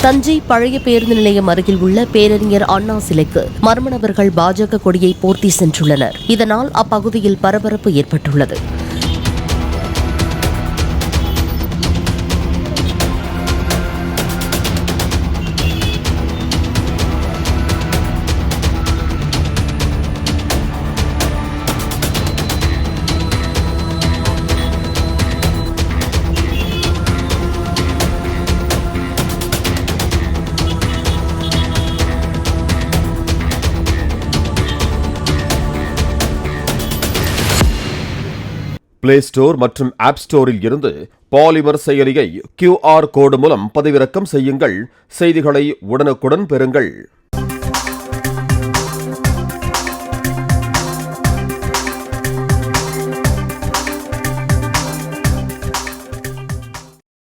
தஞ்சை பழைய பேருந்து நிலையம் அருகில் உள்ள பேரறிஞர் அண்ணா சிலைக்கு மர்ம நபர்கள் பாஜக கொடியை போர்த்தி சென்றுள்ளனர். இதனால் அப்பகுதியில் பரபரப்பு ஏற்பட்டுள்ளது. பிளே ஸ்டோர் மற்றும் ஆப் ஸ்டோரில் இருந்து பாலிமர் செயலியை QR கோடு மூலம் பதிவிறக்கம் செய்யுங்கள். செய்திகளை உடனுக்குடன் பெறுங்கள்.